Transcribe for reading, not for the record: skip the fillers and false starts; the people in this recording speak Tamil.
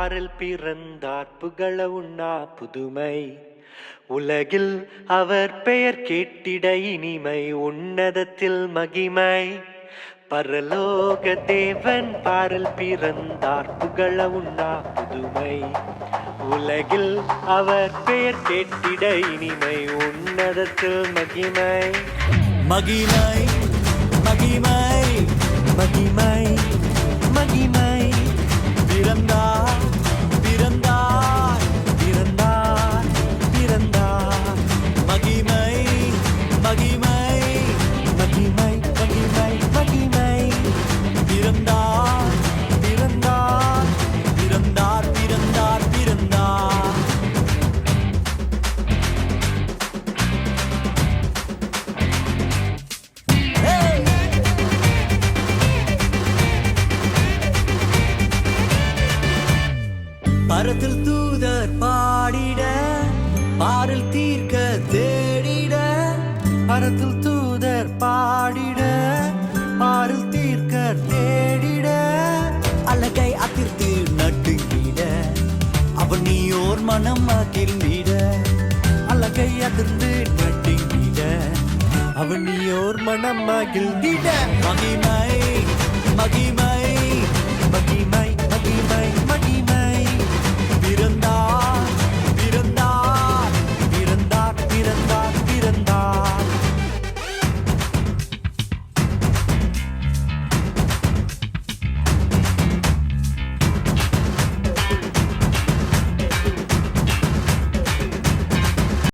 பாரில் பிறந்தார் புகழ உண்ணா புதுமை. உலகில் அவர் பெயர் கேட்டிட இனிமை, உன்னதத்தில் மகிமை. பரலோக தேவன் பாரில் பிறந்தார் புகழ உண்ணா புதுமை. உலகில் அவர் பெயர் கேட்டிட இனிமை, உன்னதத்தில் மகிமை. மகிமை மகிமை மகிமை மகிமை. பிறந்தார் பிறந்தார் பிறந்தார் பிறந்தார். மகிமை மகிமை மகிமை மகிமை மகிமை. பிறந்தார் பிறந்தார் பிறந்தார் பிறந்தார் பிறந்தார். பரத்தில் தூதர் பாடிட, பாரில் தீர்க்க தேடிட. பரத்தில் தூதர் பாடிட, பாரில் தீர்க்க தேடிட. அழகை அதிர்த்து நட்டுங்கிட, அவன் நீயோர் மனம் மகிழ்ந்திட. அழகை அதிர்ந்து நடுங்கிட, அவனியோர் மனம் மகிழ்ந்திட. மகிமை மகிமை மகிமை